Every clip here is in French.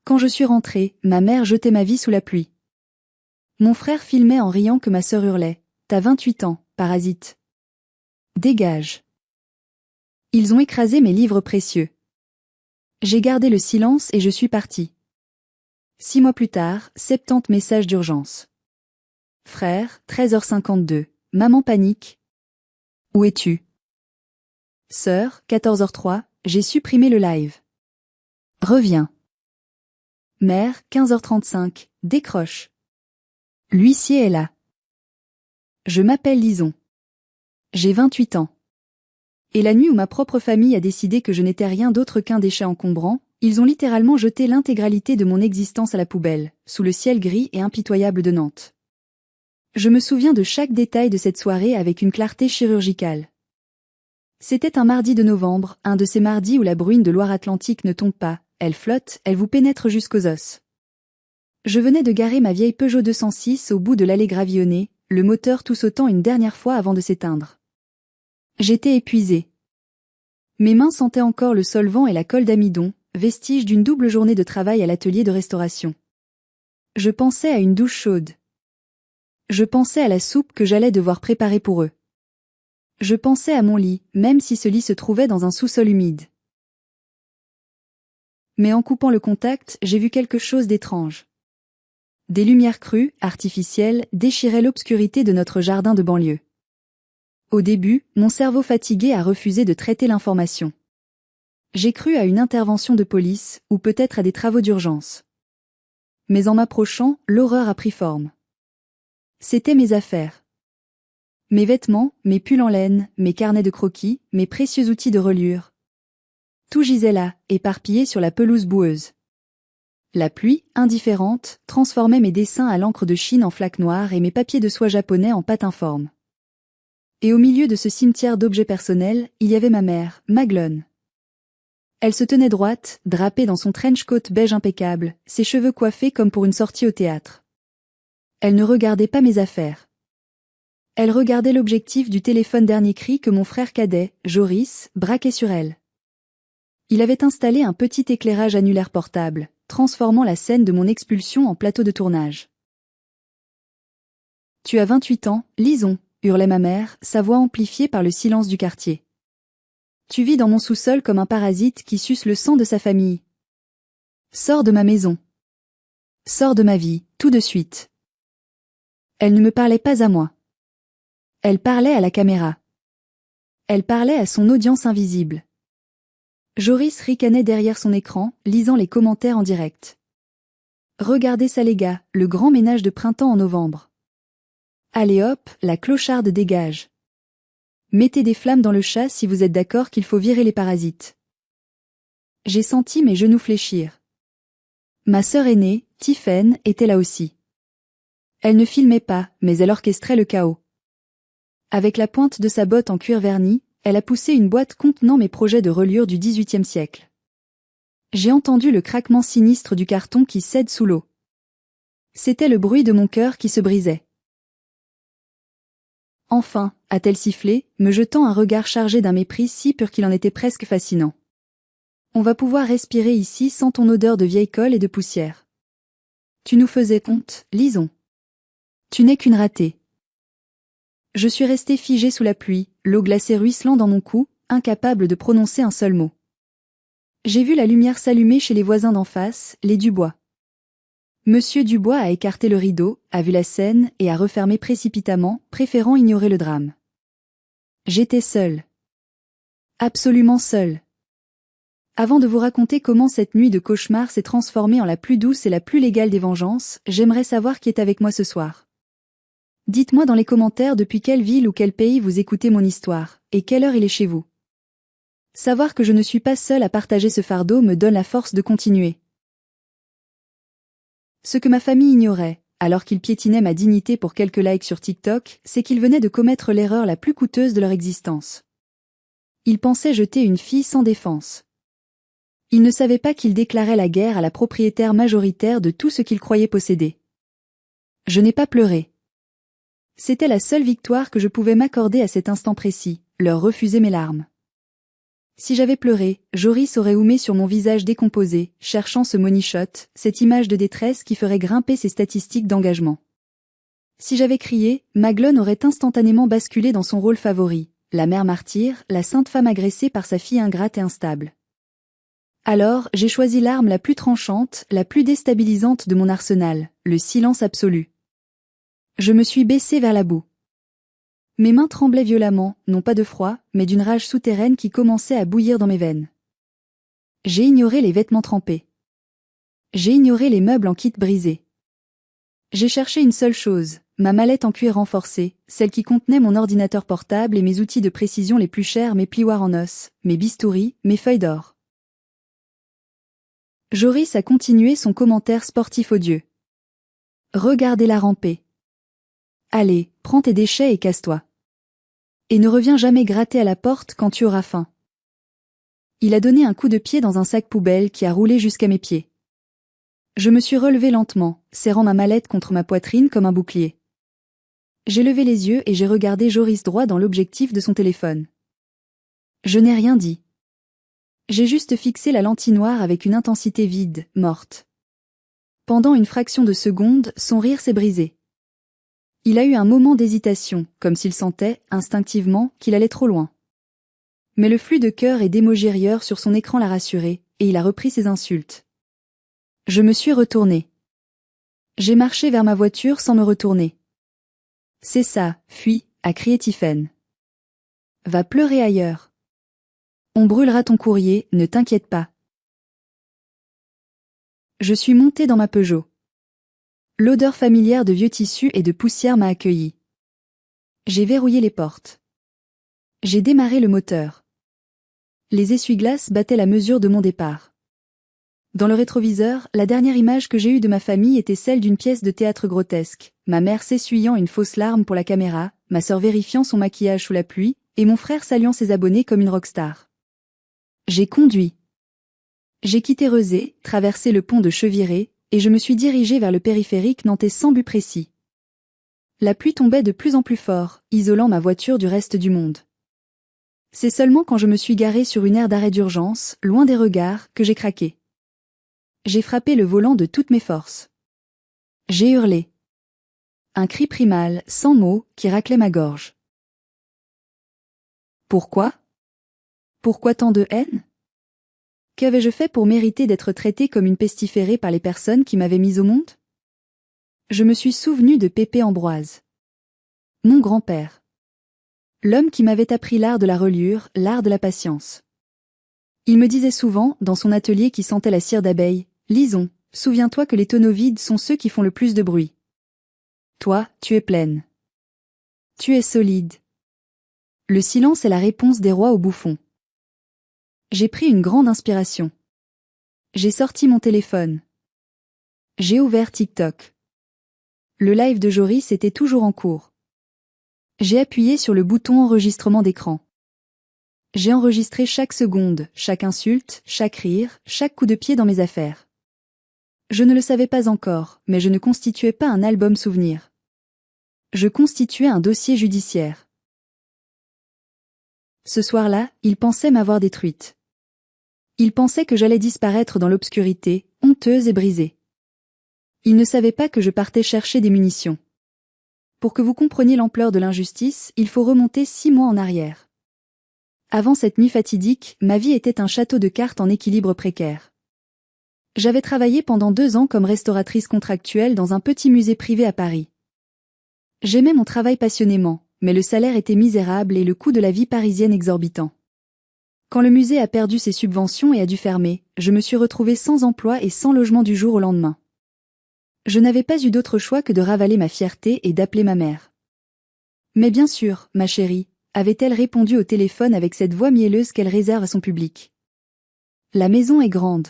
Quand je suis rentrée, ma mère jetait ma vie sous la pluie. Mon frère filmait en riant que ma sœur hurlait. T'as 28 ans, parasite. Dégage. Ils ont écrasé mes livres précieux. J'ai gardé le silence et je suis partie. 6 mois plus tard, 70 messages d'urgence. Frère, 13h52. Maman panique. Où es-tu? Sœur, 14h03, j'ai supprimé le live. Reviens. Mère, 15h35, décroche. L'huissier est là. Je m'appelle Lison. J'ai 28 ans. Et la nuit où ma propre famille a décidé que je n'étais rien d'autre qu'un déchet encombrant, ils ont littéralement jeté l'intégralité de mon existence à la poubelle, sous le ciel gris et impitoyable de Nantes. Je me souviens de chaque détail de cette soirée avec une clarté chirurgicale. C'était un mardi de novembre, un de ces mardis où la bruine de Loire-Atlantique ne tombe pas, elle flotte, elle vous pénètre jusqu'aux os. Je venais de garer ma vieille Peugeot 206 au bout de l'allée Gravillonnée, le moteur tout sautant une dernière fois avant de s'éteindre. J'étais épuisée. Mes mains sentaient encore le solvant et la colle d'amidon, vestige d'une double journée de travail à l'atelier de restauration. Je pensais à une douche chaude. Je pensais à la soupe que j'allais devoir préparer pour eux. Je pensais à mon lit, même si ce lit se trouvait dans un sous-sol humide. Mais en coupant le contact, j'ai vu quelque chose d'étrange. Des lumières crues, artificielles, déchiraient l'obscurité de notre jardin de banlieue. Au début, mon cerveau fatigué a refusé de traiter l'information. J'ai cru à une intervention de police, ou peut-être à des travaux d'urgence. Mais en m'approchant, l'horreur a pris forme. C'étaient mes affaires. Mes vêtements, mes pulls en laine, mes carnets de croquis, mes précieux outils de reliure. Tout gisait là, éparpillé sur la pelouse boueuse. La pluie, indifférente, transformait mes dessins à l'encre de Chine en flaques noires et mes papiers de soie japonais en pâte informe. Et au milieu de ce cimetière d'objets personnels, il y avait ma mère, Maglone. Elle se tenait droite, drapée dans son trench coat beige impeccable, ses cheveux coiffés comme pour une sortie au théâtre. Elle ne regardait pas mes affaires. Elle regardait l'objectif du téléphone dernier cri que mon frère cadet, Joris, braquait sur elle. Il avait installé un petit éclairage annulaire portable, transformant la scène de mon expulsion en plateau de tournage. « Tu as 28 ans, Lison », hurlait ma mère, sa voix amplifiée par le silence du quartier. « Tu vis dans mon sous-sol comme un parasite qui suce le sang de sa famille. Sors de ma maison. Sors de ma vie, tout de suite. » Elle ne me parlait pas à moi. Elle parlait à la caméra. Elle parlait à son audience invisible. Joris ricanait derrière son écran, lisant les commentaires en direct. Regardez ça les gars, le grand ménage de printemps en novembre. Allez hop, la clocharde dégage. Mettez des flammes dans le chat si vous êtes d'accord qu'il faut virer les parasites. J'ai senti mes genoux fléchir. Ma sœur aînée, Tiphaine, était là aussi. Elle ne filmait pas, mais elle orchestrait le chaos. Avec la pointe de sa botte en cuir verni, elle a poussé une boîte contenant mes projets de reliure du XVIIIe siècle. J'ai entendu le craquement sinistre du carton qui cède sous l'eau. C'était le bruit de mon cœur qui se brisait. Enfin, a-t-elle sifflé, me jetant un regard chargé d'un mépris si pur qu'il en était presque fascinant. On va pouvoir respirer ici sans ton odeur de vieille colle et de poussière. Tu nous faisais honte, Lison. Tu n'es qu'une ratée. Je suis restée figée sous la pluie, l'eau glacée ruisselant dans mon cou, incapable de prononcer un seul mot. J'ai vu la lumière s'allumer chez les voisins d'en face, les Dubois. Monsieur Dubois a écarté le rideau, a vu la scène et a refermé précipitamment, préférant ignorer le drame. J'étais seule. Absolument seule. Avant de vous raconter comment cette nuit de cauchemar s'est transformée en la plus douce et la plus légale des vengeances, j'aimerais savoir qui est avec moi ce soir. Dites-moi dans les commentaires depuis quelle ville ou quel pays vous écoutez mon histoire, et quelle heure il est chez vous. Savoir que je ne suis pas seule à partager ce fardeau me donne la force de continuer. Ce que ma famille ignorait, alors qu'ils piétinaient ma dignité pour quelques likes sur TikTok, c'est qu'ils venaient de commettre l'erreur la plus coûteuse de leur existence. Ils pensaient jeter une fille sans défense. Ils ne savaient pas qu'ils déclaraient la guerre à la propriétaire majoritaire de tout ce qu'ils croyaient posséder. Je n'ai pas pleuré. C'était la seule victoire que je pouvais m'accorder à cet instant précis, leur refuser mes larmes. Si j'avais pleuré, Joris aurait houmé sur mon visage décomposé, cherchant ce money shot, cette image de détresse qui ferait grimper ses statistiques d'engagement. Si j'avais crié, Maglone aurait instantanément basculé dans son rôle favori, la mère martyre, la sainte femme agressée par sa fille ingrate et instable. Alors, j'ai choisi l'arme la plus tranchante, la plus déstabilisante de mon arsenal, le silence absolu. Je me suis baissé vers la boue. Mes mains tremblaient violemment, non pas de froid, mais d'une rage souterraine qui commençait à bouillir dans mes veines. J'ai ignoré les vêtements trempés. J'ai ignoré les meubles en kit brisés. J'ai cherché une seule chose, ma mallette en cuir renforcé, celle qui contenait mon ordinateur portable et mes outils de précision les plus chers, mes plioirs en os, mes bistouris, mes feuilles d'or. Joris a continué son commentaire sportif odieux. Regardez-la ramper. Allez, prends tes déchets et casse-toi. Et ne reviens jamais gratter à la porte quand tu auras faim. Il a donné un coup de pied dans un sac poubelle qui a roulé jusqu'à mes pieds. Je me suis relevé lentement, serrant ma mallette contre ma poitrine comme un bouclier. J'ai levé les yeux et j'ai regardé Joris droit dans l'objectif de son téléphone. Je n'ai rien dit. J'ai juste fixé la lentille noire avec une intensité vide, morte. Pendant une fraction de seconde, son rire s'est brisé. Il a eu un moment d'hésitation, comme s'il sentait, instinctivement, qu'il allait trop loin. Mais le flux de cœur et d'émojis rieurs sur son écran l'a rassuré, et il a repris ses insultes. Je me suis retourné. J'ai marché vers ma voiture sans me retourner. C'est ça, fuis, a crié Tiphaine. Va pleurer ailleurs. On brûlera ton courrier, ne t'inquiète pas. Je suis monté dans ma Peugeot. L'odeur familière de vieux tissus et de poussière m'a accueilli. J'ai verrouillé les portes. J'ai démarré le moteur. Les essuie-glaces battaient la mesure de mon départ. Dans le rétroviseur, la dernière image que j'ai eue de ma famille était celle d'une pièce de théâtre grotesque, ma mère s'essuyant une fausse larme pour la caméra, ma sœur vérifiant son maquillage sous la pluie, et mon frère saluant ses abonnés comme une rockstar. J'ai conduit. J'ai quitté Rezé, traversé le pont de Cheviré, et je me suis dirigé vers le périphérique nantais sans but précis. La pluie tombait de plus en plus fort, isolant ma voiture du reste du monde. C'est seulement quand je me suis garé sur une aire d'arrêt d'urgence, loin des regards, que j'ai craqué. J'ai frappé le volant de toutes mes forces. J'ai hurlé. Un cri primal, sans mots, qui raclait ma gorge. Pourquoi ? Pourquoi tant de haine ? Qu'avais-je fait pour mériter d'être traité comme une pestiférée par les personnes qui m'avaient mise au monde ? Je me suis souvenu de Pépé Ambroise. Mon grand-père. L'homme qui m'avait appris l'art de la reliure, l'art de la patience. Il me disait souvent, dans son atelier qui sentait la cire d'abeille, « Lison, souviens-toi que les tonneaux vides sont ceux qui font le plus de bruit. Toi, tu es pleine. Tu es solide. Le silence est la réponse des rois aux bouffons. » J'ai pris une grande inspiration. J'ai sorti mon téléphone. J'ai ouvert TikTok. Le live de Joris était toujours en cours. J'ai appuyé sur le bouton enregistrement d'écran. J'ai enregistré chaque seconde, chaque insulte, chaque rire, chaque coup de pied dans mes affaires. Je ne le savais pas encore, mais je ne constituais pas un album souvenir. Je constituais un dossier judiciaire. Ce soir-là, il pensait m'avoir détruite. Il pensait que j'allais disparaître dans l'obscurité, honteuse et brisée. Il ne savait pas que je partais chercher des munitions. Pour que vous compreniez l'ampleur de l'injustice, il faut remonter 6 mois en arrière. Avant cette nuit fatidique, ma vie était un château de cartes en équilibre précaire. J'avais travaillé pendant 2 ans comme restauratrice contractuelle dans un petit musée privé à Paris. J'aimais mon travail passionnément, mais le salaire était misérable et le coût de la vie parisienne exorbitant. Quand le musée a perdu ses subventions et a dû fermer, je me suis retrouvée sans emploi et sans logement du jour au lendemain. Je n'avais pas eu d'autre choix que de ravaler ma fierté et d'appeler ma mère. Mais bien sûr, ma chérie, avait-elle répondu au téléphone avec cette voix mielleuse qu'elle réserve à son public. La maison est grande.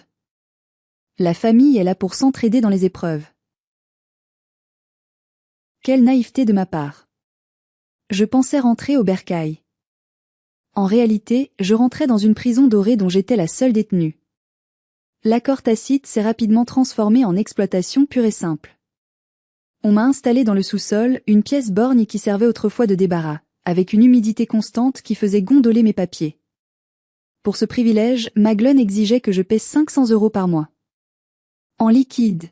La famille est là pour s'entraider dans les épreuves. Quelle naïveté de ma part. Je pensais rentrer au bercail. En réalité, je rentrais dans une prison dorée dont j'étais la seule détenue. L'accord tacite s'est rapidement transformé en exploitation pure et simple. On m'a installé dans le sous-sol, une pièce borgne qui servait autrefois de débarras, avec une humidité constante qui faisait gondoler mes papiers. Pour ce privilège, Maglone exigeait que je paie 500 € par mois. En liquide.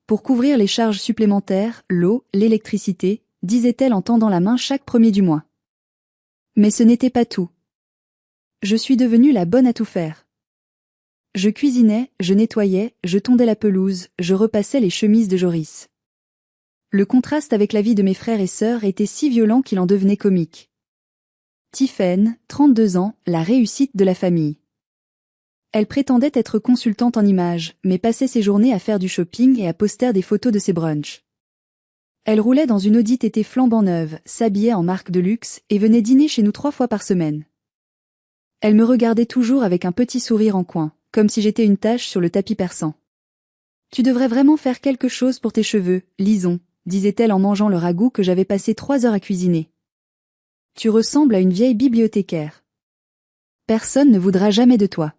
Pour couvrir les charges supplémentaires, l'eau, l'électricité, disait-elle en tendant la main chaque premier du mois. Mais ce n'était pas tout. Je suis devenue la bonne à tout faire. Je cuisinais, je nettoyais, je tondais la pelouse, je repassais les chemises de Joris. Le contraste avec la vie de mes frères et sœurs était si violent qu'il en devenait comique. Tiphaine, 32 ans, la réussite de la famille. Elle prétendait être consultante en images, mais passait ses journées à faire du shopping et à poster des photos de ses brunchs. Elle roulait dans une Audi TT flambant neuve, s'habillait en marque de luxe et venait dîner chez nous 3 fois par semaine. Elle me regardait toujours avec un petit sourire en coin, comme si j'étais une tache sur le tapis persan. « Tu devrais vraiment faire quelque chose pour tes cheveux, Lison », disait-elle en mangeant le ragoût que j'avais passé 3 heures à cuisiner. « Tu ressembles à une vieille bibliothécaire. Personne ne voudra jamais de toi. »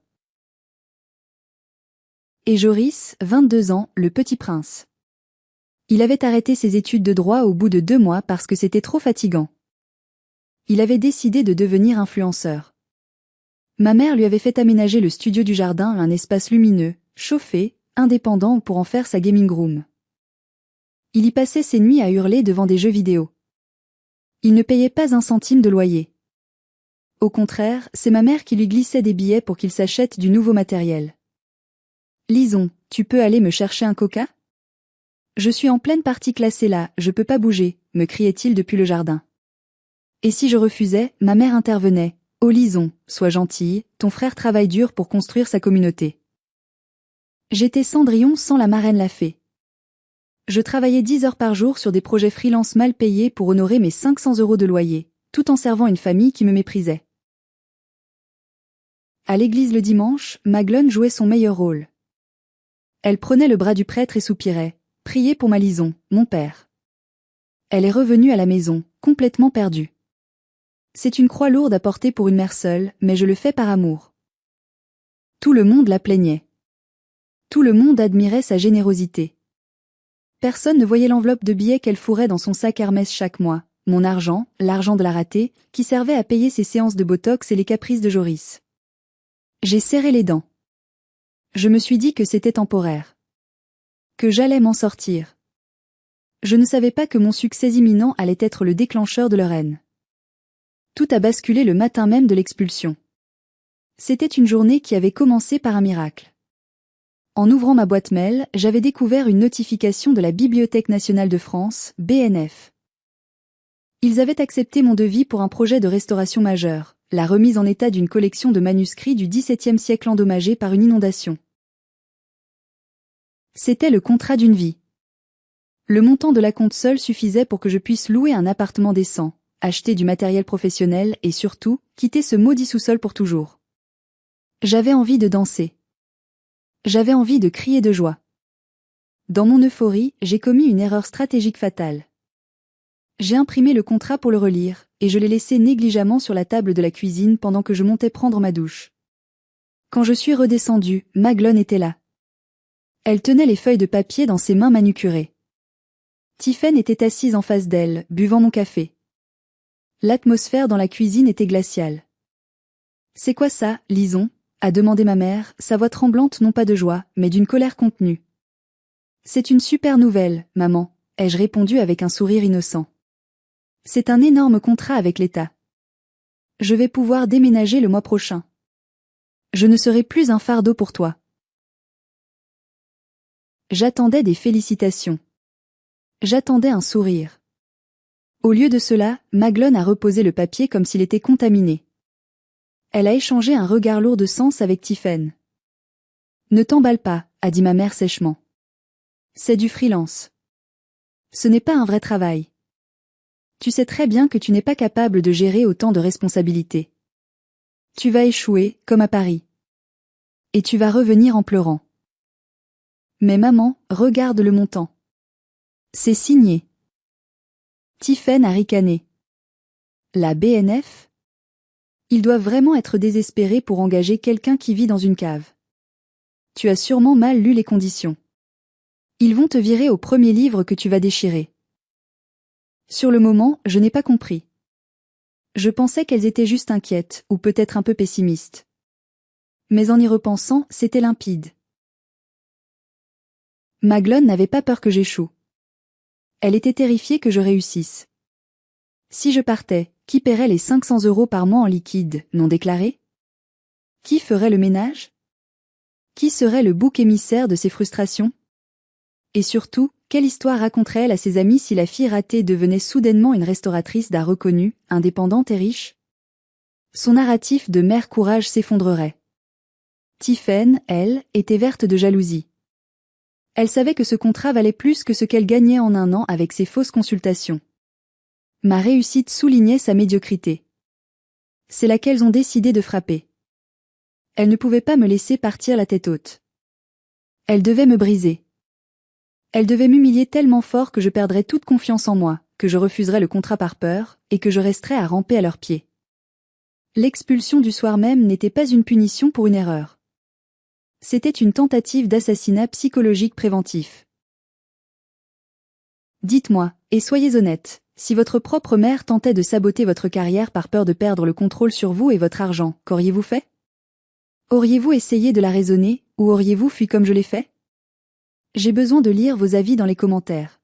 Et Joris, 22 ans, le petit prince. Il avait arrêté ses études de droit au bout de 2 mois parce que c'était trop fatigant. Il avait décidé de devenir influenceur. Ma mère lui avait fait aménager le studio du jardin, un espace lumineux, chauffé, indépendant pour en faire sa gaming room. Il y passait ses nuits à hurler devant des jeux vidéo. Il ne payait pas un centime de loyer. Au contraire, c'est ma mère qui lui glissait des billets pour qu'il s'achète du nouveau matériel. « Lison, tu peux aller me chercher un coca ? Je suis en pleine partie classée là, je peux pas bouger, me criait-il depuis le jardin. Et si je refusais, ma mère intervenait. « Oh Lison, sois gentille, ton frère travaille dur pour construire sa communauté. » J'étais Cendrillon sans la marraine la fée. Je travaillais 10 heures par jour sur des projets freelance mal payés pour honorer mes 500 € de loyer, tout en servant une famille qui me méprisait. À l'église le dimanche, Maglone jouait son meilleur rôle. Elle prenait le bras du prêtre et soupirait. « Priez pour ma Lison, mon père. » Elle est revenue à la maison, complètement perdue. C'est une croix lourde à porter pour une mère seule, mais je le fais par amour. Tout le monde la plaignait. Tout le monde admirait sa générosité. Personne ne voyait l'enveloppe de billets qu'elle fourrait dans son sac Hermès chaque mois, mon argent, l'argent de la ratée, qui servait à payer ses séances de botox et les caprices de Joris. J'ai serré les dents. Je me suis dit que c'était temporaire. Que j'allais m'en sortir. Je ne savais pas que mon succès imminent allait être le déclencheur de leur haine. Tout a basculé le matin même de l'expulsion. C'était une journée qui avait commencé par un miracle. En ouvrant ma boîte mail, j'avais découvert une notification de la Bibliothèque nationale de France, BNF. Ils avaient accepté mon devis pour un projet de restauration majeure, la remise en état d'une collection de manuscrits du XVIIe siècle endommagés par une inondation. C'était le contrat d'une vie. Le montant de l'acompte seul suffisait pour que je puisse louer un appartement décent, acheter du matériel professionnel et surtout, quitter ce maudit sous-sol pour toujours. J'avais envie de danser. J'avais envie de crier de joie. Dans mon euphorie, j'ai commis une erreur stratégique fatale. J'ai imprimé le contrat pour le relire, et je l'ai laissé négligemment sur la table de la cuisine pendant que je montais prendre ma douche. Quand je suis redescendue, Maglone était là. Elle tenait les feuilles de papier dans ses mains manucurées. Tiphaine était assise en face d'elle, buvant mon café. L'atmosphère dans la cuisine était glaciale. « C'est quoi ça, Lison ?» a demandé ma mère, sa voix tremblante non pas de joie, mais d'une colère contenue. « C'est une super nouvelle, maman », ai-je répondu avec un sourire innocent. « C'est un énorme contrat avec l'État. Je vais pouvoir déménager le mois prochain. Je ne serai plus un fardeau pour toi. » J'attendais des félicitations. J'attendais un sourire. Au lieu de cela, Maglone a reposé le papier comme s'il était contaminé. Elle a échangé un regard lourd de sens avec Tiphaine. « Ne t'emballe pas », a dit ma mère sèchement. « C'est du freelance. Ce n'est pas un vrai travail. Tu sais très bien que tu n'es pas capable de gérer autant de responsabilités. Tu vas échouer, comme à Paris. Et tu vas revenir en pleurant. Mais maman, regarde le montant. C'est signé. » Tiphaine a ricané. La BNF ? Ils doivent vraiment être désespérés pour engager quelqu'un qui vit dans une cave. Tu as sûrement mal lu les conditions. Ils vont te virer au premier livre que tu vas déchirer. Sur le moment, je n'ai pas compris. Je pensais qu'elles étaient juste inquiètes, ou peut-être un peu pessimistes. Mais en y repensant, c'était limpide. Maglone n'avait pas peur que j'échoue. Elle était terrifiée que je réussisse. Si je partais, qui paierait les 500 € par mois en liquide, non déclaré? Qui ferait le ménage? Qui serait le bouc émissaire de ses frustrations? Et surtout, quelle histoire raconterait-elle à ses amis si la fille ratée devenait soudainement une restauratrice d'art reconnue, indépendante et riche? Son narratif de mère courage s'effondrerait. Tiphaine, elle, était verte de jalousie. Elle savait que ce contrat valait plus que ce qu'elle gagnait en un an avec ses fausses consultations. Ma réussite soulignait sa médiocrité. C'est là qu'elles ont décidé de frapper. Elles ne pouvaient pas me laisser partir la tête haute. Elles devaient me briser. Elles devaient m'humilier tellement fort que je perdrais toute confiance en moi, que je refuserais le contrat par peur, et que je resterais à ramper à leurs pieds. L'expulsion du soir même n'était pas une punition pour une erreur. C'était une tentative d'assassinat psychologique préventif. Dites-moi, et soyez honnête, si votre propre mère tentait de saboter votre carrière par peur de perdre le contrôle sur vous et votre argent, qu'auriez-vous fait? Auriez-vous essayé de la raisonner, ou auriez-vous fui comme je l'ai fait? J'ai besoin de lire vos avis dans les commentaires.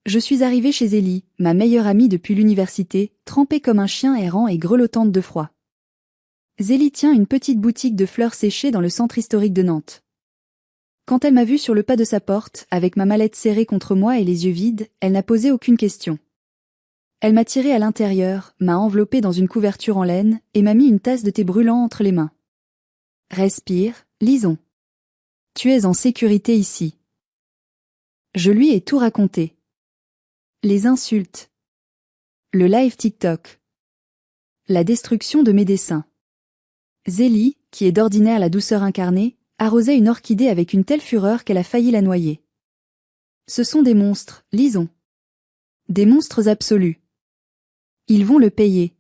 Je suis arrivée chez Zélie, ma meilleure amie depuis l'université, trempée comme un chien errant et grelottante de froid. Zélie tient une petite boutique de fleurs séchées dans le centre historique de Nantes. Quand elle m'a vue sur le pas de sa porte, avec ma mallette serrée contre moi et les yeux vides, elle n'a posé aucune question. Elle m'a tirée à l'intérieur, m'a enveloppée dans une couverture en laine, et m'a mis une tasse de thé brûlant entre les mains. Respire, lisons. Tu es en sécurité ici. Je lui ai tout raconté. Les insultes. Le live TikTok. La destruction de mes dessins. Zélie, qui est d'ordinaire la douceur incarnée, arrosait une orchidée avec une telle fureur qu'elle a failli la noyer. Ce sont des monstres, lisons. Des monstres absolus. Ils vont le payer.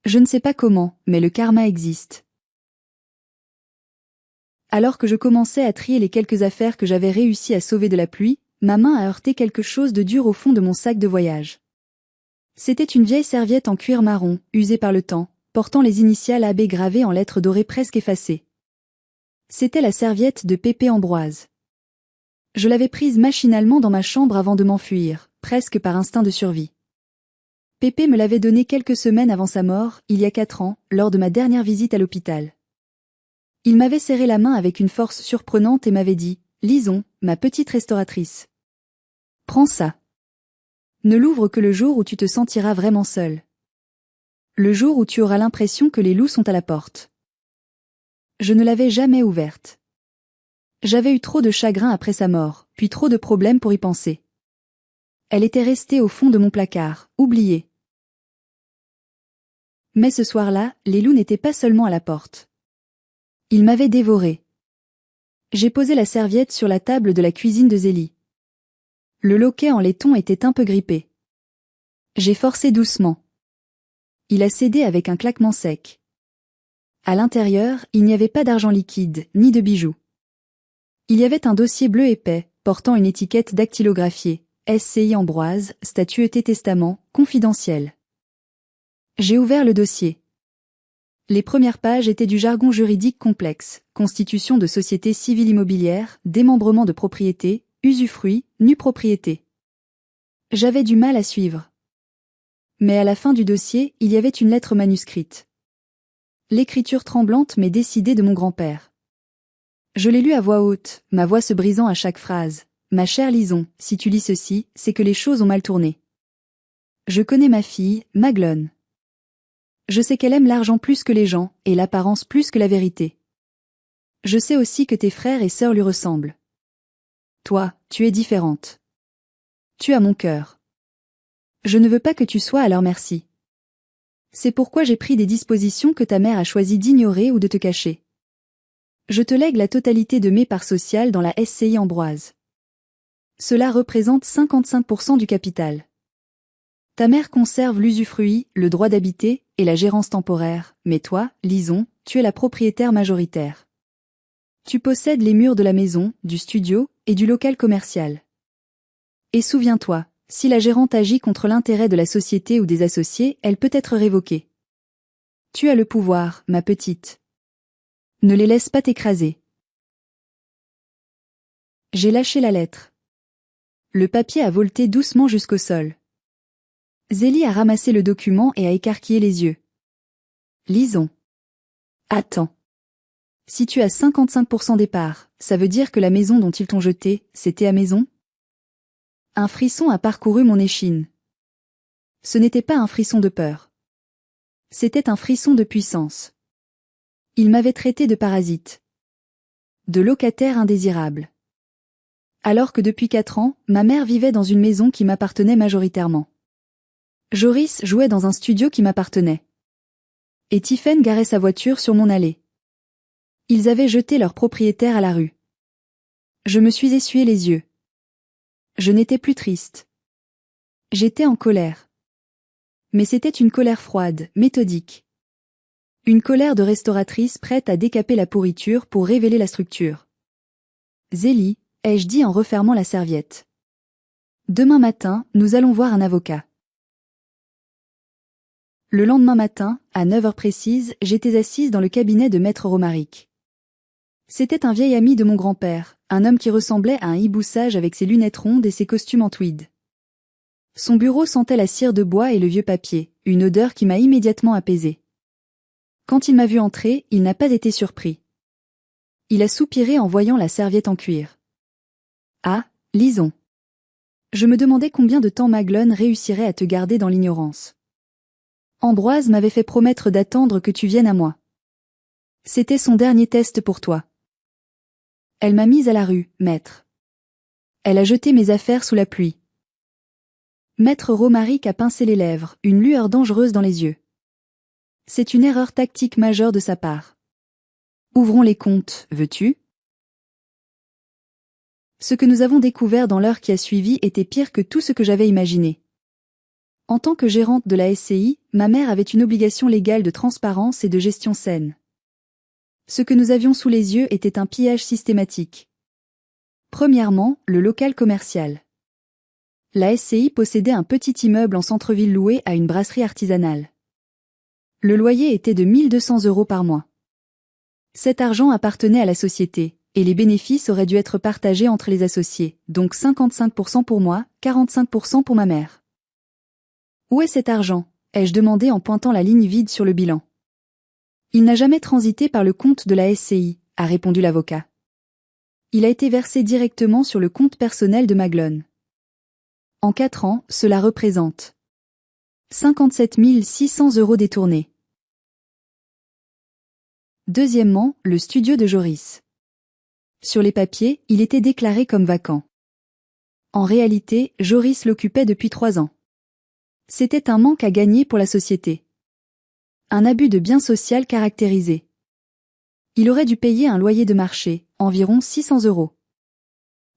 Je ne sais pas comment, mais le karma existe. Alors que je commençais à trier les quelques affaires que j'avais réussi à sauver de la pluie, ma main a heurté quelque chose de dur au fond de mon sac de voyage. C'était une vieille serviette en cuir marron, usée par le temps, portant les initiales AB gravées en lettres dorées presque effacées. C'était la serviette de Pépé Ambroise. Je l'avais prise machinalement dans ma chambre avant de m'enfuir, presque par instinct de survie. Pépé me l'avait donnée quelques semaines avant sa mort, il y a 4 ans, lors de ma dernière visite à l'hôpital. Il m'avait serré la main avec une force surprenante et m'avait dit « Lisons, ma petite restauratrice. Prends ça. Ne l'ouvre que le jour où tu te sentiras vraiment seul. Le jour où tu auras l'impression que les loups sont à la porte. » Je ne l'avais jamais ouverte. J'avais eu trop de chagrin après sa mort, puis trop de problèmes pour y penser. Elle était restée au fond de mon placard, oubliée. Mais ce soir-là, les loups n'étaient pas seulement à la porte. Ils m'avaient dévoré. J'ai posé la serviette sur la table de la cuisine de Zélie. Le loquet en laiton était un peu grippé. J'ai forcé doucement. Il a cédé avec un claquement sec. À l'intérieur, il n'y avait pas d'argent liquide, ni de bijoux. Il y avait un dossier bleu épais, portant une étiquette dactylographiée, SCI Ambroise, statueté testament, confidentiel. J'ai ouvert le dossier. Les premières pages étaient du jargon juridique complexe, constitution de société civile immobilière, démembrement de propriété, usufruit, nue propriété. J'avais du mal à suivre. Mais à la fin du dossier, il y avait une lettre manuscrite. L'écriture tremblante mais décidée de mon grand-père. Je l'ai lue à voix haute, ma voix se brisant à chaque phrase. Ma chère Lison, si tu lis ceci, c'est que les choses ont mal tourné. Je connais ma fille, Maglone. Je sais qu'elle aime l'argent plus que les gens, et l'apparence plus que la vérité. Je sais aussi que tes frères et sœurs lui ressemblent. Toi, tu es différente. Tu as mon cœur. Je ne veux pas que tu sois à leur merci. C'est pourquoi j'ai pris des dispositions que ta mère a choisi d'ignorer ou de te cacher. Je te lègue la totalité de mes parts sociales dans la SCI Ambroise. Cela représente 55% du capital. Ta mère conserve l'usufruit, le droit d'habiter et la gérance temporaire, mais toi, Lison, tu es la propriétaire majoritaire. Tu possèdes les murs de la maison, du studio et du local commercial. Et souviens-toi, si la gérante agit contre l'intérêt de la société ou des associés, elle peut être révoquée. Tu as le pouvoir, ma petite. Ne les laisse pas t'écraser. J'ai lâché la lettre. Le papier a volté doucement jusqu'au sol. Zélie a ramassé le document et a écarquillé les yeux. Lisons. Attends. Si tu as 55% des parts, ça veut dire que la maison dont ils t'ont jeté, c'était à maison? Un frisson a parcouru mon échine. Ce n'était pas un frisson de peur. C'était un frisson de puissance. Il m'avait traité de parasite. De locataire indésirable. Alors que depuis 4 ans, ma mère vivait dans une maison qui m'appartenait majoritairement. Joris jouait dans un studio qui m'appartenait. Et Tiphaine garait sa voiture sur mon allée. Ils avaient jeté leur propriétaire à la rue. Je me suis essuyé les yeux. Je n'étais plus triste. J'étais en colère. Mais c'était une colère froide, méthodique. Une colère de restauratrice prête à décaper la pourriture pour révéler la structure. Zélie, ai-je dit en refermant la serviette. Demain matin, nous allons voir un avocat. Le lendemain matin, à 9 heures précises, j'étais assise dans le cabinet de Maître Romaric. C'était un vieil ami de mon grand-père, un homme qui ressemblait à un hibou sage avec ses lunettes rondes et ses costumes en tweed. Son bureau sentait la cire de bois et le vieux papier, une odeur qui m'a immédiatement apaisée. Quand il m'a vu entrer, il n'a pas été surpris. Il a soupiré en voyant la serviette en cuir. Ah, lisons. Je me demandais combien de temps Maglone réussirait à te garder dans l'ignorance. Ambroise m'avait fait promettre d'attendre que tu viennes à moi. C'était son dernier test pour toi. Elle m'a mise à la rue, maître. Elle a jeté mes affaires sous la pluie. Maître Romaric a pincé les lèvres, une lueur dangereuse dans les yeux. C'est une erreur tactique majeure de sa part. Ouvrons les comptes, veux-tu? Ce que nous avons découvert dans l'heure qui a suivi était pire que tout ce que j'avais imaginé. En tant que gérante de la SCI, ma mère avait une obligation légale de transparence et de gestion saine. Ce que nous avions sous les yeux était un pillage systématique. Premièrement, le local commercial. La SCI possédait un petit immeuble en centre-ville loué à une brasserie artisanale. Le loyer était de 1 200 € par mois. Cet argent appartenait à la société, et les bénéfices auraient dû être partagés entre les associés, donc 55% pour moi, 45% pour ma mère. Où est cet argent? Ai-je demandé en pointant la ligne vide sur le bilan. Il n'a jamais transité par le compte de la SCI, a répondu l'avocat. Il a été versé directement sur le compte personnel de Maglone. En 4 ans, cela représente 57 600 € détournés. Deuxièmement, le studio de Joris. Sur les papiers, il était déclaré comme vacant. En réalité, Joris l'occupait depuis 3 ans. C'était un manque à gagner pour la société. Un abus de bien social caractérisé. Il aurait dû payer un loyer de marché, environ 600 €.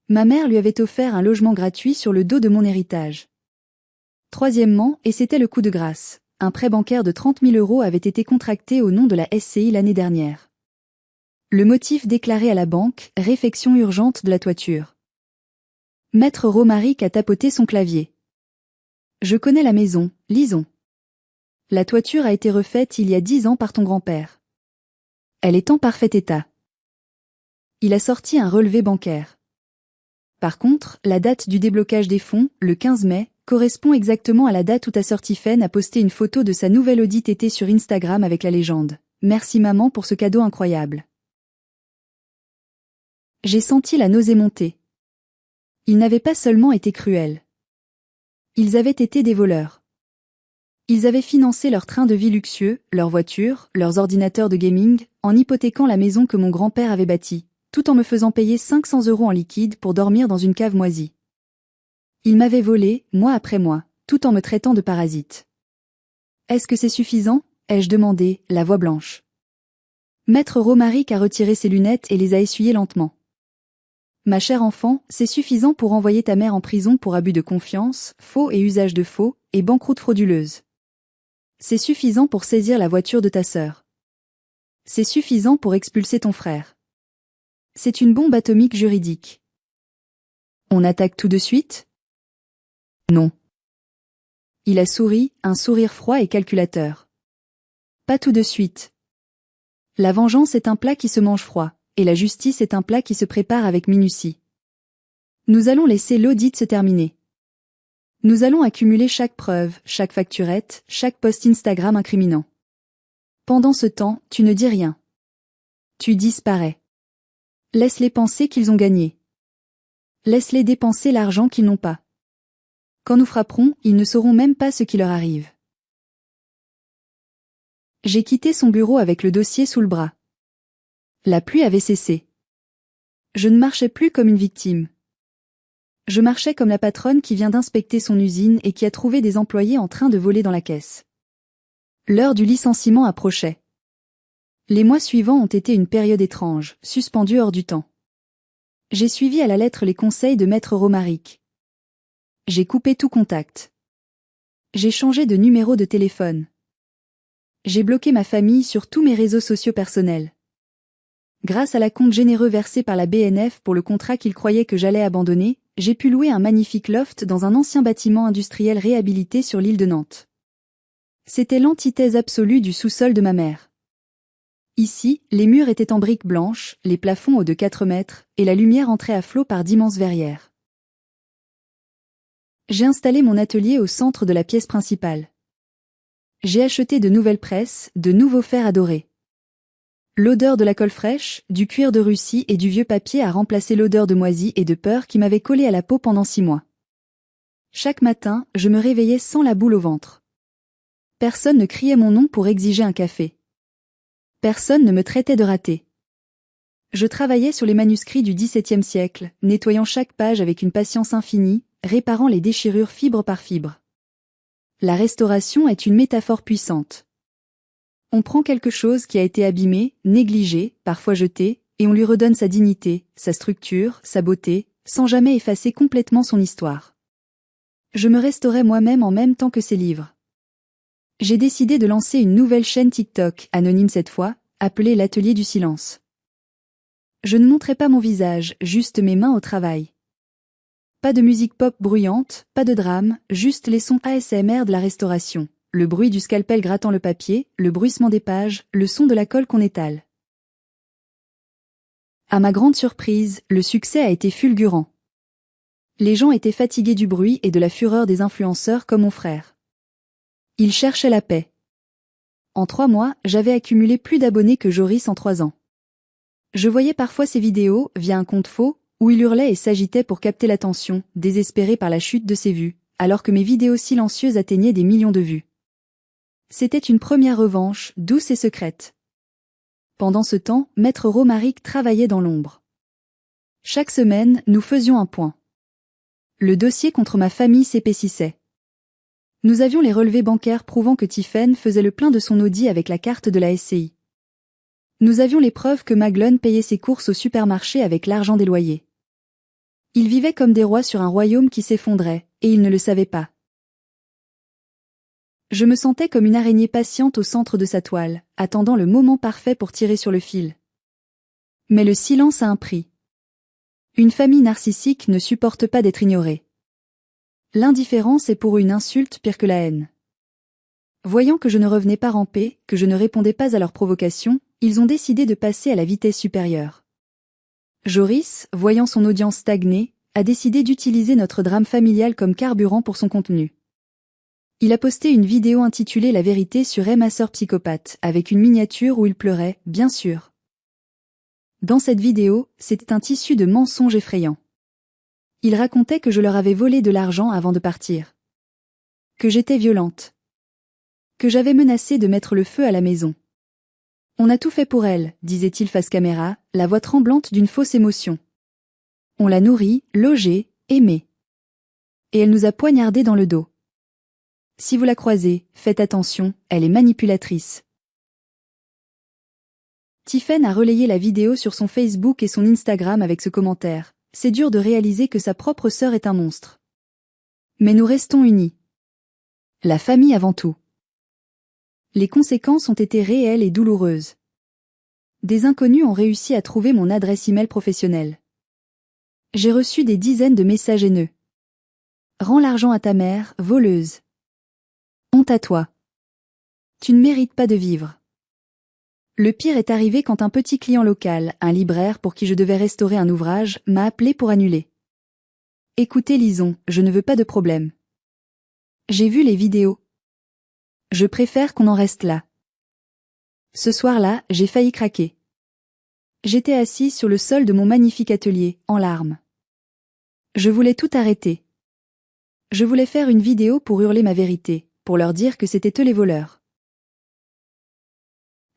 Ma mère lui avait offert un logement gratuit sur le dos de mon héritage. Troisièmement, et c'était le coup de grâce, un prêt bancaire de 30 000 € avait été contracté au nom de la SCI l'année dernière. Le motif déclaré à la banque, réfection urgente de la toiture. Maître Romaric a tapoté son clavier. Je connais la maison, lisons. La toiture a été refaite il y a 10 ans par ton grand-père. Elle est en parfait état. Il a sorti un relevé bancaire. Par contre, la date du déblocage des fonds, le 15 mai, correspond exactement à la date où ta sœur Tiphaine a posté une photo de sa nouvelle Audi TT sur Instagram avec la légende « Merci maman pour ce cadeau incroyable ». J'ai senti la nausée monter. Ils n'avaient pas seulement été cruels. Ils avaient été des voleurs. Ils avaient financé leur train de vie luxueux, leurs voitures, leurs ordinateurs de gaming, en hypothéquant la maison que mon grand-père avait bâtie, tout en me faisant payer 500 € en liquide pour dormir dans une cave moisie. Ils m'avaient volé, mois après mois, tout en me traitant de parasite. Est-ce que c'est suffisant? Ai-je demandé, la voix blanche. Maître Romaric a retiré ses lunettes et les a essuyées lentement. Ma chère enfant, c'est suffisant pour envoyer ta mère en prison pour abus de confiance, faux et usage de faux, et banqueroute frauduleuse. C'est suffisant pour saisir la voiture de ta sœur. C'est suffisant pour expulser ton frère. C'est une bombe atomique juridique. On attaque tout de suite? Non. Il a souri, un sourire froid et calculateur. Pas tout de suite. La vengeance est un plat qui se mange froid, et la justice est un plat qui se prépare avec minutie. Nous allons laisser l'audit se terminer. Nous allons accumuler chaque preuve, chaque facturette, chaque post Instagram incriminant. Pendant ce temps, tu ne dis rien. Tu disparais. Laisse-les penser qu'ils ont gagné. Laisse-les dépenser l'argent qu'ils n'ont pas. Quand nous frapperons, ils ne sauront même pas ce qui leur arrive. J'ai quitté son bureau avec le dossier sous le bras. La pluie avait cessé. Je ne marchais plus comme une victime. Je marchais comme la patronne qui vient d'inspecter son usine et qui a trouvé des employés en train de voler dans la caisse. L'heure du licenciement approchait. Les mois suivants ont été une période étrange, suspendue hors du temps. J'ai suivi à la lettre les conseils de Maître Romaric. J'ai coupé tout contact. J'ai changé de numéro de téléphone. J'ai bloqué ma famille sur tous mes réseaux sociaux personnels. Grâce à la compte généreux versé par la BNF pour le contrat qu'ils croyaient que j'allais abandonner, j'ai pu louer un magnifique loft dans un ancien bâtiment industriel réhabilité sur l'île de Nantes. C'était l'antithèse absolue du sous-sol de ma mère. Ici, les murs étaient en briques blanches, les plafonds hauts de 4 mètres, et la lumière entrait à flot par d'immenses verrières. J'ai installé mon atelier au centre de la pièce principale. J'ai acheté de nouvelles presses, de nouveaux fers à dorer. L'odeur de la colle fraîche, du cuir de Russie et du vieux papier a remplacé l'odeur de moisi et de peur qui m'avait collé à la peau pendant 6 mois. Chaque matin, je me réveillais sans la boule au ventre. Personne ne criait mon nom pour exiger un café. Personne ne me traitait de raté. Je travaillais sur les manuscrits du XVIIe siècle, nettoyant chaque page avec une patience infinie, réparant les déchirures fibre par fibre. La restauration est une métaphore puissante. On prend quelque chose qui a été abîmé, négligé, parfois jeté, et on lui redonne sa dignité, sa structure, sa beauté, sans jamais effacer complètement son histoire. Je me restaurais moi-même en même temps que ces livres. J'ai décidé de lancer une nouvelle chaîne TikTok, anonyme cette fois, appelée l'Atelier du Silence. Je ne montrais pas mon visage, juste mes mains au travail. Pas de musique pop bruyante, pas de drame, juste les sons ASMR de la restauration, le bruit du scalpel grattant le papier, le bruissement des pages, le son de la colle qu'on étale. À ma grande surprise, le succès a été fulgurant. Les gens étaient fatigués du bruit et de la fureur des influenceurs comme mon frère. Ils cherchaient la paix. En 3 mois, j'avais accumulé plus d'abonnés que Joris en 3 ans. Je voyais parfois ses vidéos, via un compte faux, où il hurlait et s'agitait pour capter l'attention, désespéré par la chute de ses vues, alors que mes vidéos silencieuses atteignaient des millions de vues. C'était une première revanche, douce et secrète. Pendant ce temps, Maître Romaric travaillait dans l'ombre. Chaque semaine, nous faisions un point. Le dossier contre ma famille s'épaississait. Nous avions les relevés bancaires prouvant que Tiphaine faisait le plein de son Audi avec la carte de la SCI. Nous avions les preuves que Maglone payait ses courses au supermarché avec l'argent des loyers. Ils vivaient comme des rois sur un royaume qui s'effondrait, et ils ne le savaient pas. Je me sentais comme une araignée patiente au centre de sa toile, attendant le moment parfait pour tirer sur le fil. Mais le silence a un prix. Une famille narcissique ne supporte pas d'être ignorée. L'indifférence est pour eux une insulte pire que la haine. Voyant que je ne revenais pas ramper, que je ne répondais pas à leurs provocations, ils ont décidé de passer à la vitesse supérieure. Joris, voyant son audience stagner, a décidé d'utiliser notre drame familial comme carburant pour son contenu. Il a posté une vidéo intitulée La vérité sur Ma sœur psychopathe, avec une miniature où il pleurait, bien sûr. Dans cette vidéo, c'était un tissu de mensonges effrayants. Il racontait que je leur avais volé de l'argent avant de partir. Que j'étais violente. Que j'avais menacé de mettre le feu à la maison. On a tout fait pour elle, disait-il face caméra, la voix tremblante d'une fausse émotion. On l'a nourrie, logée, aimée. Et elle nous a poignardés dans le dos. Si vous la croisez, faites attention, elle est manipulatrice. Tiphaine a relayé la vidéo sur son Facebook et son Instagram avec ce commentaire. C'est dur de réaliser que sa propre sœur est un monstre. Mais nous restons unis. La famille avant tout. Les conséquences ont été réelles et douloureuses. Des inconnus ont réussi à trouver mon adresse email professionnelle. J'ai reçu des dizaines de messages haineux. Rends l'argent à ta mère, voleuse. Honte à toi. Tu ne mérites pas de vivre. Le pire est arrivé quand un petit client local, un libraire pour qui je devais restaurer un ouvrage, m'a appelé pour annuler. Écoutez Lison, je ne veux pas de problème. J'ai vu les vidéos. Je préfère qu'on en reste là. Ce soir-là, j'ai failli craquer. J'étais assise sur le sol de mon magnifique atelier, en larmes. Je voulais tout arrêter. Je voulais faire une vidéo pour hurler ma vérité, pour leur dire que c'était eux les voleurs.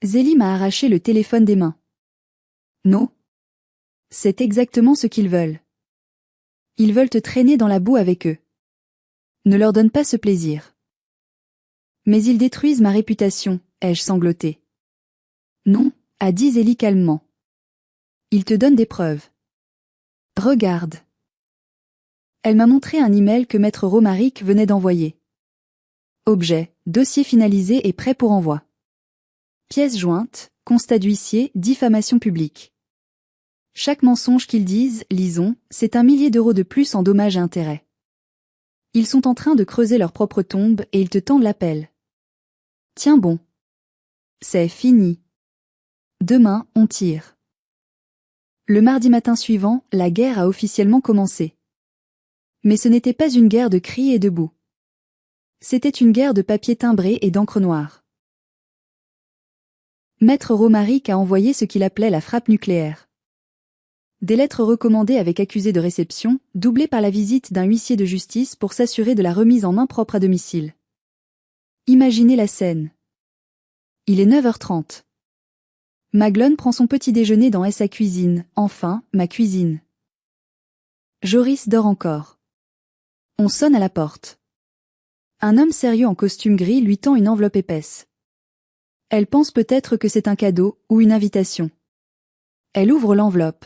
Zélie m'a arraché le téléphone des mains. Non. C'est exactement ce qu'ils veulent. Ils veulent te traîner dans la boue avec eux. Ne leur donne pas ce plaisir. Mais ils détruisent ma réputation, ai-je sangloté. Non, a dit Zélie calmement. Ils te donnent des preuves. Regarde. Elle m'a montré un email que maître Romaric venait d'envoyer. Objet, dossier finalisé et prêt pour envoi. Pièce jointe, constat d'huissier, diffamation publique. Chaque mensonge qu'ils disent, lisons, c'est 1 millier d'euros de plus en dommages et intérêts. Ils sont en train de creuser leur propre tombe et ils te tendent l'appel. Tiens bon. C'est fini. Demain, on tire. Le mardi matin suivant, la guerre a officiellement commencé. Mais ce n'était pas une guerre de cris et de boue. C'était une guerre de papier timbré et d'encre noire. Maître Romaric a envoyé ce qu'il appelait la frappe nucléaire. Des lettres recommandées avec accusé de réception, doublées par la visite d'un huissier de justice pour s'assurer de la remise en main propre à domicile. Imaginez la scène. Il est 9h30. Maglone prend son petit déjeuner dans sa cuisine, enfin, ma cuisine. Joris dort encore. On sonne à la porte. Un homme sérieux en costume gris lui tend une enveloppe épaisse. Elle pense peut-être que c'est un cadeau, ou une invitation. Elle ouvre l'enveloppe.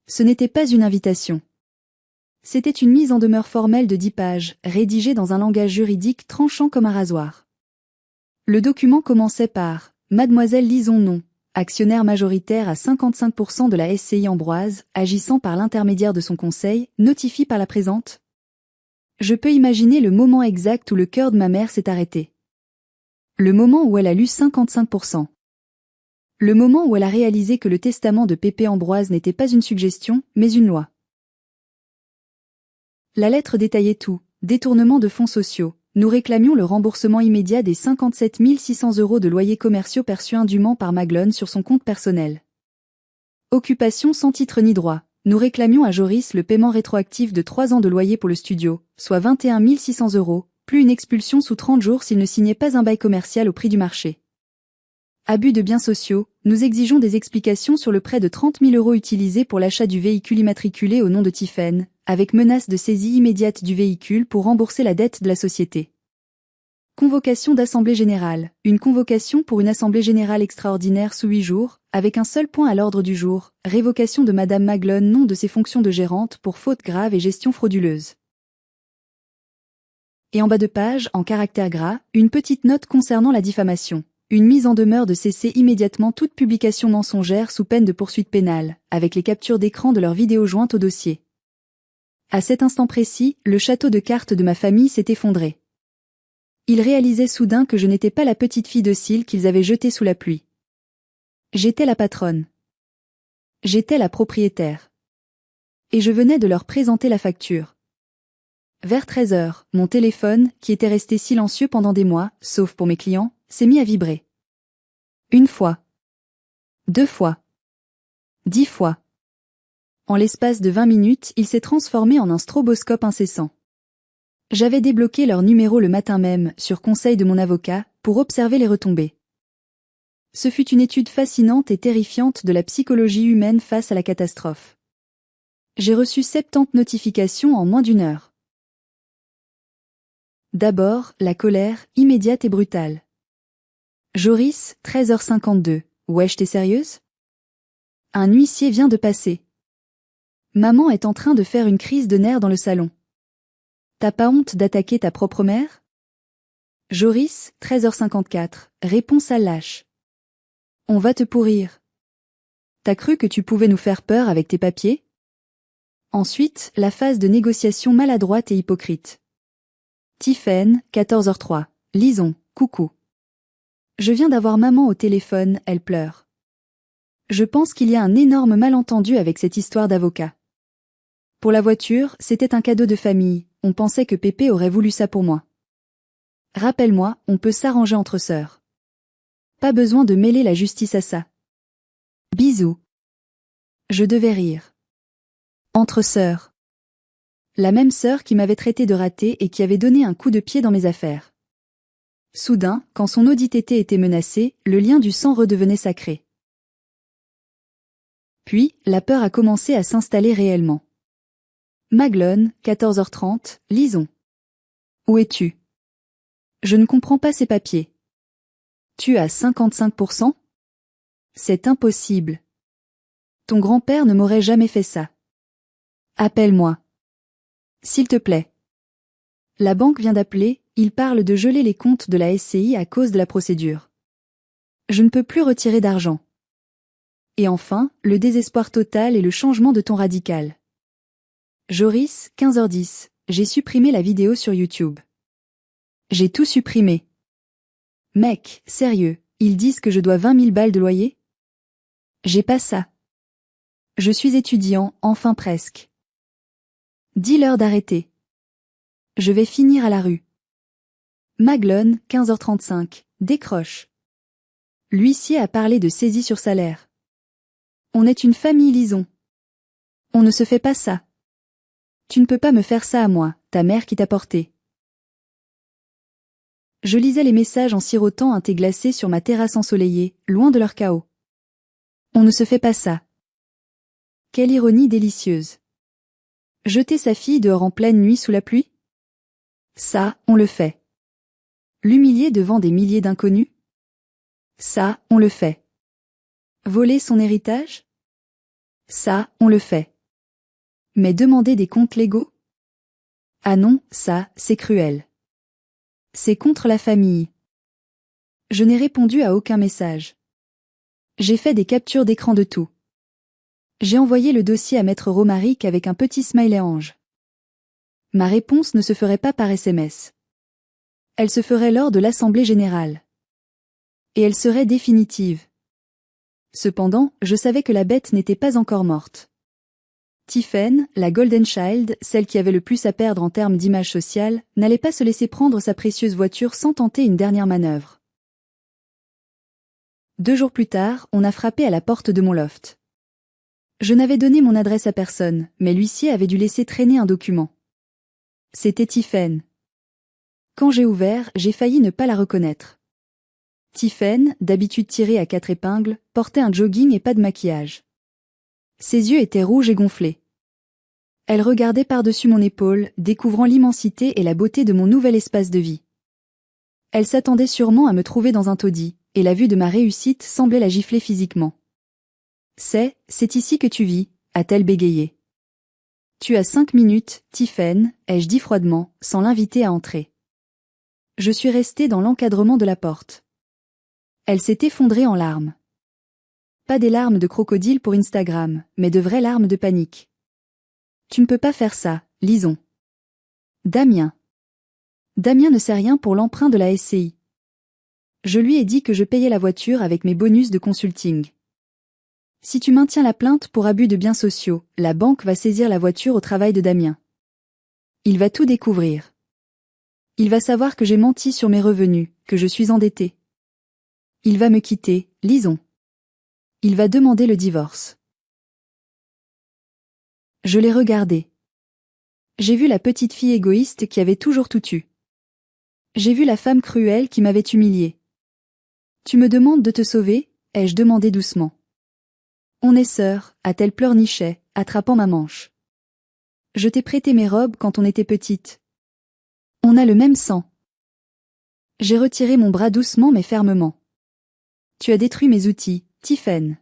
Ce n'était pas une invitation. C'était une mise en demeure formelle de 10 pages, rédigée dans un langage juridique tranchant comme un rasoir. Le document commençait par « Mademoiselle Lison non, actionnaire majoritaire à 55% de la SCI Ambroise, agissant par l'intermédiaire de son conseil, notifie par la présente ». Je peux imaginer le moment exact où le cœur de ma mère s'est arrêté. Le moment où elle a lu 55%. Le moment où elle a réalisé que le testament de Pépé Ambroise n'était pas une suggestion, mais une loi. La lettre détaillait tout, détournement de fonds sociaux. Nous réclamions le remboursement immédiat des 57 600 € de loyers commerciaux perçus indûment par Maglone sur son compte personnel. Occupation sans titre ni droit. Nous réclamions à Joris le paiement rétroactif de 3 ans de loyer pour le studio, soit 21 600 €, plus une expulsion sous 30 jours s'il ne signait pas un bail commercial au prix du marché. Abus de biens sociaux, nous exigeons des explications sur le prêt de 30 000 € utilisé pour l'achat du véhicule immatriculé au nom de Tiphaine, avec menace de saisie immédiate du véhicule pour rembourser la dette de la société. Convocation d'assemblée générale. Une convocation pour une assemblée générale extraordinaire sous 8 jours, avec un seul point à l'ordre du jour, révocation de Madame Maglone non de ses fonctions de gérante pour faute grave et gestion frauduleuse. Et en bas de page, en caractères gras, une petite note concernant la diffamation. Une mise en demeure de cesser immédiatement toute publication mensongère sous peine de poursuite pénale, avec les captures d'écran de leurs vidéos jointes au dossier. À cet instant précis, le château de cartes de ma famille s'est effondré. Ils réalisaient soudain que je n'étais pas la petite fille docile qu'ils avaient jetée sous la pluie. J'étais la patronne. J'étais la propriétaire. Et je venais de leur présenter la facture. Vers 13h, mon téléphone, qui était resté silencieux pendant des mois, sauf pour mes clients, s'est mis à vibrer. 1 fois. 2 fois. 10 fois. En l'espace de 20 minutes, il s'est transformé en un stroboscope incessant. J'avais débloqué leur numéro le matin même, sur conseil de mon avocat, pour observer les retombées. Ce fut une étude fascinante et terrifiante de la psychologie humaine face à la catastrophe. J'ai reçu 70 notifications en moins d'1 heure. D'abord, la colère, immédiate et brutale. Joris, 13h52. Wesh, t'es sérieuse? Un huissier vient de passer. Maman est en train de faire une crise de nerfs dans le salon. T'as pas honte d'attaquer ta propre mère? Joris, 13h54. Réponse à lâche. On va te pourrir. T'as cru que tu pouvais nous faire peur avec tes papiers? Ensuite, la phase de négociation maladroite et hypocrite. Tiphaine, 14h03. Lison, coucou. Je viens d'avoir maman au téléphone, elle pleure. Je pense qu'il y a un énorme malentendu avec cette histoire d'avocat. Pour la voiture, c'était un cadeau de famille, on pensait que Pépé aurait voulu ça pour moi. Rappelle-moi, on peut s'arranger entre sœurs. Pas besoin de mêler la justice à ça. Bisous. Je devais rire. Entre sœurs. La même sœur qui m'avait traité de ratée et qui avait donné un coup de pied dans mes affaires. Soudain, quand son audité était menacé, le lien du sang redevenait sacré. Puis, la peur a commencé à s'installer réellement. Maglone, 14h30, lisons. Où es-tu? Je ne comprends pas ces papiers. Tu as 55%? C'est impossible. Ton grand-père ne m'aurait jamais fait ça. Appelle-moi. S'il te plaît. La banque vient d'appeler, il parle de geler les comptes de la SCI à cause de la procédure. Je ne peux plus retirer d'argent. Et enfin, le désespoir total et le changement de ton radical. Joris, 15h10, j'ai supprimé la vidéo sur YouTube. J'ai tout supprimé. Mec, sérieux, ils disent que je dois 20 000 balles de loyer? J'ai pas ça. Je suis étudiant, enfin presque. Dis-leur d'arrêter. Je vais finir à la rue. Maglone, 15h35, décroche. L'huissier a parlé de saisie sur salaire. On est une famille, lisons. On ne se fait pas ça. Tu ne peux pas me faire ça à moi, ta mère qui t'a porté. Je lisais les messages en sirotant un thé glacé sur ma terrasse ensoleillée, loin de leur chaos. On ne se fait pas ça. Quelle ironie délicieuse. Jeter sa fille dehors en pleine nuit sous la pluie? Ça, on le fait. L'humilier devant des milliers d'inconnus? Ça, on le fait. Voler son héritage? Ça, on le fait. Mais demander des comptes légaux? Ah non, ça, c'est cruel. C'est contre la famille. Je n'ai répondu à aucun message. J'ai fait des captures d'écran de tout. J'ai envoyé le dossier à Maître Romaric avec un petit smiley ange. Ma réponse ne se ferait pas par SMS. Elle se ferait lors de l'Assemblée générale. Et elle serait définitive. Cependant, je savais que la bête n'était pas encore morte. Tiffen, la Golden Child, celle qui avait le plus à perdre en termes d'image sociale, n'allait pas se laisser prendre sa précieuse voiture sans tenter une dernière manœuvre. 2 jours plus tard, on a frappé à la porte de mon loft. Je n'avais donné mon adresse à personne, mais l'huissier avait dû laisser traîner un document. C'était Tiffen. Quand j'ai ouvert, j'ai failli ne pas la reconnaître. Tiffen, d'habitude tirée à 4 épingles, portait un jogging et pas de maquillage. Ses yeux étaient rouges et gonflés. Elle regardait par-dessus mon épaule, découvrant l'immensité et la beauté de mon nouvel espace de vie. Elle s'attendait sûrement à me trouver dans un taudis, et la vue de ma réussite semblait la gifler physiquement. C'est ici que tu vis, a-t-elle bégayé. Tu as 5 minutes, Tiffen, ai-je dit froidement, sans l'inviter à entrer. Je suis restée dans l'encadrement de la porte. Elle s'est effondrée en larmes. Pas des larmes de crocodile pour Instagram, mais de vraies larmes de panique. Tu ne peux pas faire ça, lisons. Damien. Damien ne sait rien pour l'emprunt de la SCI. Je lui ai dit que je payais la voiture avec mes bonus de consulting. Si tu maintiens la plainte pour abus de biens sociaux, la banque va saisir la voiture au travail de Damien. Il va tout découvrir. Il va savoir que j'ai menti sur mes revenus, que je suis endettée. Il va me quitter, lisons. Il va demander le divorce. Je l'ai regardé. J'ai vu la petite fille égoïste qui avait toujours tout eu. J'ai vu la femme cruelle qui m'avait humiliée. Tu me demandes de te sauver, ai-je demandé doucement. On est sœurs, a-t-elle pleurniché, attrapant ma manche. Je t'ai prêté mes robes quand on était petite. On a le même sang. J'ai retiré mon bras doucement mais fermement. Tu as détruit mes outils, Tiffen.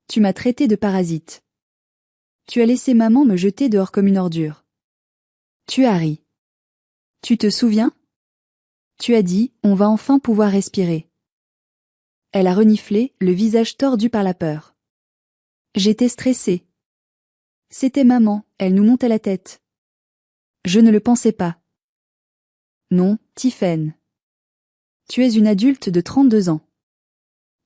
Tu m'as traité de parasite. Tu as laissé maman me jeter dehors comme une ordure. Tu as ri. Tu te souviens? Tu as dit, on va enfin pouvoir respirer. Elle a reniflé, le visage tordu par la peur. J'étais stressée. C'était maman, elle nous montait la tête. Je ne le pensais pas. Non, Tiffen. Tu es une adulte de 32 ans.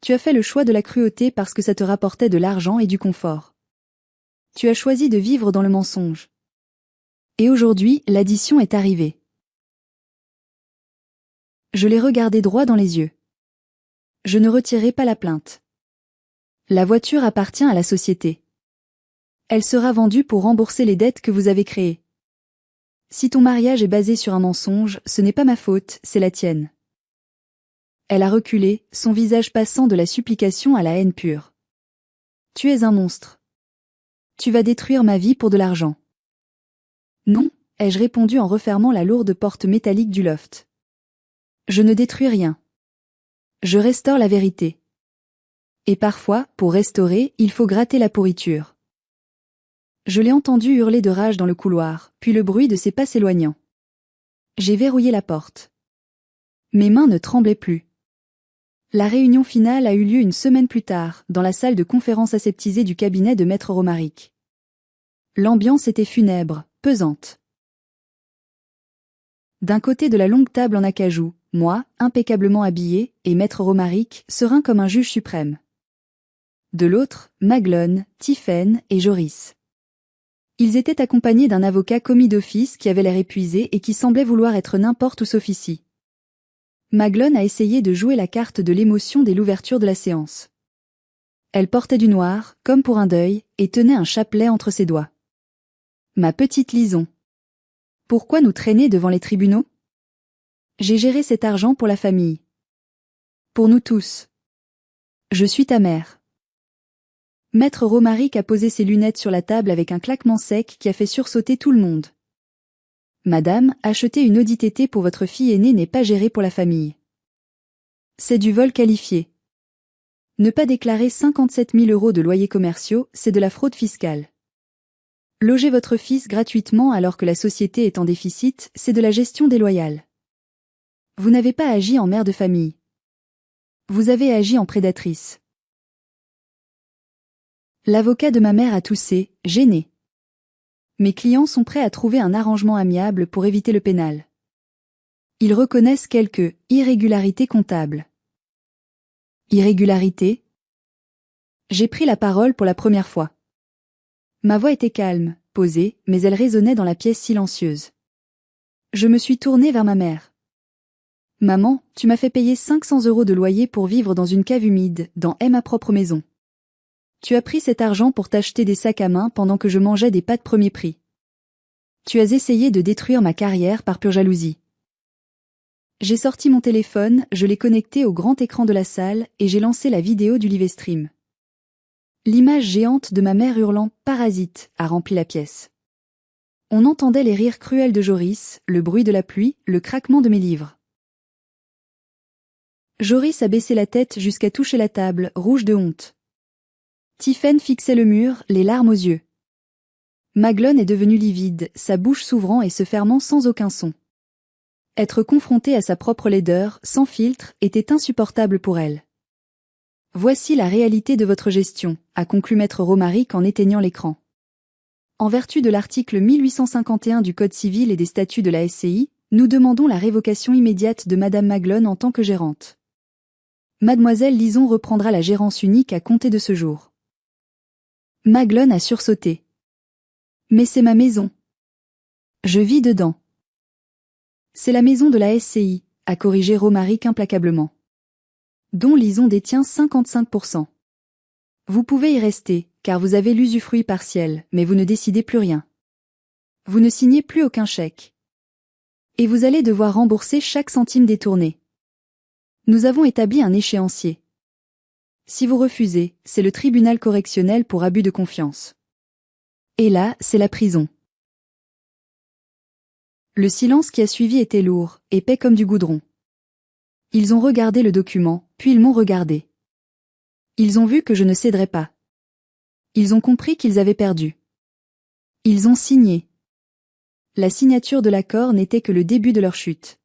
Tu as fait le choix de la cruauté parce que ça te rapportait de l'argent et du confort. Tu as choisi de vivre dans le mensonge. Et aujourd'hui, l'addition est arrivée. Je l'ai regardé droit dans les yeux. Je ne retirerai pas la plainte. La voiture appartient à la société. Elle sera vendue pour rembourser les dettes que vous avez créées. Si ton mariage est basé sur un mensonge, ce n'est pas ma faute, c'est la tienne. Elle a reculé, son visage passant de la supplication à la haine pure. Tu es un monstre. Tu vas détruire ma vie pour de l'argent. Non, ai-je répondu en refermant la lourde porte métallique du loft. Je ne détruis rien. Je restaure la vérité. Et parfois, pour restaurer, il faut gratter la pourriture. Je l'ai entendu hurler de rage dans le couloir, puis le bruit de ses pas s'éloignant. J'ai verrouillé la porte. Mes mains ne tremblaient plus. La réunion finale a eu lieu une semaine plus tard, dans la salle de conférence aseptisée du cabinet de Maître Romaric. L'ambiance était funèbre, pesante. D'un côté de la longue table en acajou, moi, impeccablement habillé, et Maître Romaric, serein comme un juge suprême. De l'autre, Maglone, Tiphaine et Joris. Ils étaient accompagnés d'un avocat commis d'office qui avait l'air épuisé et qui semblait vouloir être n'importe où sauf ici. Maglone a essayé de jouer la carte de l'émotion dès l'ouverture de la séance. Elle portait du noir, comme pour un deuil, et tenait un chapelet entre ses doigts. Ma petite Lison. Pourquoi nous traîner devant les tribunaux? J'ai géré cet argent pour la famille. Pour nous tous. Je suis ta mère. Maître Romaric a posé ses lunettes sur la table avec un claquement sec qui a fait sursauter tout le monde. Madame, acheter une Audi TT pour votre fille aînée n'est pas géré pour la famille. C'est du vol qualifié. Ne pas déclarer 57 000 € de loyers commerciaux, c'est de la fraude fiscale. Loger votre fils gratuitement alors que la société est en déficit, c'est de la gestion déloyale. Vous n'avez pas agi en mère de famille. Vous avez agi en prédatrice. L'avocat de ma mère a toussé, gêné. Mes clients sont prêts à trouver un arrangement amiable pour éviter le pénal. Ils reconnaissent quelques irrégularités comptables. Irrégularités? J'ai pris la parole pour la première fois. Ma voix était calme, posée, mais elle résonnait dans la pièce silencieuse. Je me suis tournée vers ma mère. Maman, tu m'as fait payer 500 € de loyer pour vivre dans une cave humide, dans ma propre maison. Tu as pris cet argent pour t'acheter des sacs à main pendant que je mangeais des pâtes premier prix. Tu as essayé de détruire ma carrière par pure jalousie. J'ai sorti mon téléphone, je l'ai connecté au grand écran de la salle et j'ai lancé la vidéo du live stream. L'image géante de ma mère hurlant « Parasite » a rempli la pièce. On entendait les rires cruels de Joris, le bruit de la pluie, le craquement de mes livres. Joris a baissé la tête jusqu'à toucher la table, rouge de honte. Tiphaine fixait le mur, les larmes aux yeux. Maglone est devenue livide, sa bouche s'ouvrant et se fermant sans aucun son. Être confrontée à sa propre laideur, sans filtre, était insupportable pour elle. Voici la réalité de votre gestion, a conclu Maître Romaric en éteignant l'écran. En vertu de l'article 1851 du Code civil et des statuts de la SCI, nous demandons la révocation immédiate de Madame Maglone en tant que gérante. Mademoiselle Lison reprendra la gérance unique à compter de ce jour. Maglone a sursauté. Mais c'est ma maison. Je vis dedans. C'est la maison de la SCI, a corrigé Romaric implacablement. Dont Lison détient 55%. Vous pouvez y rester, car vous avez l'usufruit partiel, mais vous ne décidez plus rien. Vous ne signez plus aucun chèque. Et vous allez devoir rembourser chaque centime détourné. Nous avons établi un échéancier. Si vous refusez, c'est le tribunal correctionnel pour abus de confiance. Et là, c'est la prison. Le silence qui a suivi était lourd, épais comme du goudron. Ils ont regardé le document, puis ils m'ont regardé. Ils ont vu que je ne céderais pas. Ils ont compris qu'ils avaient perdu. Ils ont signé. La signature de l'accord n'était que le début de leur chute.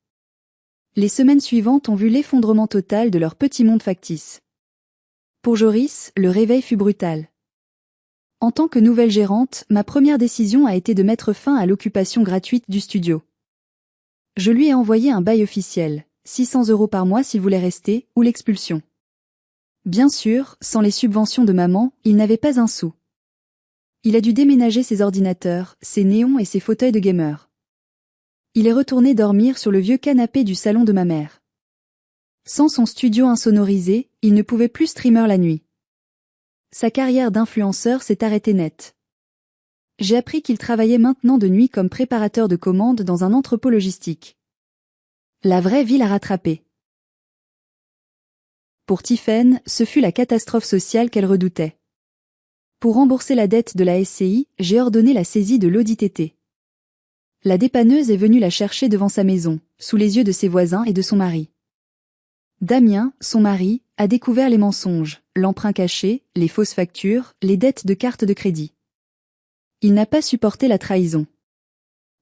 Les semaines suivantes ont vu l'effondrement total de leur petit monde factice. Pour Joris, le réveil fut brutal. En tant que nouvelle gérante, ma première décision a été de mettre fin à l'occupation gratuite du studio. Je lui ai envoyé un bail officiel, 600 € par mois s'il voulait rester, ou l'expulsion. Bien sûr, sans les subventions de maman, il n'avait pas un sou. Il a dû déménager ses ordinateurs, ses néons et ses fauteuils de gamer. Il est retourné dormir sur le vieux canapé du salon de ma mère. Sans son studio insonorisé, il ne pouvait plus streamer la nuit. Sa carrière d'influenceur s'est arrêtée net. J'ai appris qu'il travaillait maintenant de nuit comme préparateur de commandes dans un entrepôt logistique. La vraie vie l'a rattrapé. Pour Tiphaine, ce fut la catastrophe sociale qu'elle redoutait. Pour rembourser la dette de la SCI, j'ai ordonné la saisie de l'ODTT. La dépanneuse est venue la chercher devant sa maison, sous les yeux de ses voisins et de son mari. Damien, son mari, a découvert les mensonges, l'emprunt caché, les fausses factures, les dettes de carte de crédit. Il n'a pas supporté la trahison.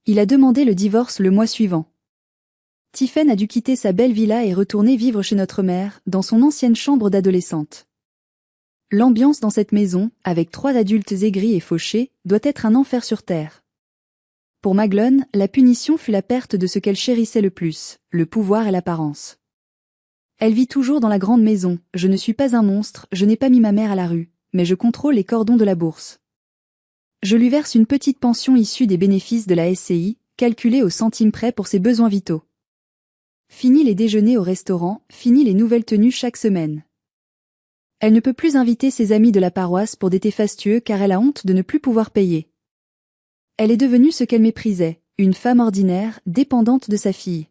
Il a demandé le divorce le mois suivant. Tiphaine a dû quitter sa belle villa et retourner vivre chez notre mère, dans son ancienne chambre d'adolescente. L'ambiance dans cette maison, avec 3 adultes aigris et fauchés, doit être un enfer sur terre. Pour Maglone, la punition fut la perte de ce qu'elle chérissait le plus, le pouvoir et l'apparence. Elle vit toujours dans la grande maison, je ne suis pas un monstre, je n'ai pas mis ma mère à la rue, mais je contrôle les cordons de la bourse. Je lui verse une petite pension issue des bénéfices de la SCI, calculée au centime près pour ses besoins vitaux. Fini les déjeuners au restaurant, fini les nouvelles tenues chaque semaine. Elle ne peut plus inviter ses amis de la paroisse pour des thés fastueux car elle a honte de ne plus pouvoir payer. Elle est devenue ce qu'elle méprisait, une femme ordinaire, dépendante de sa fille.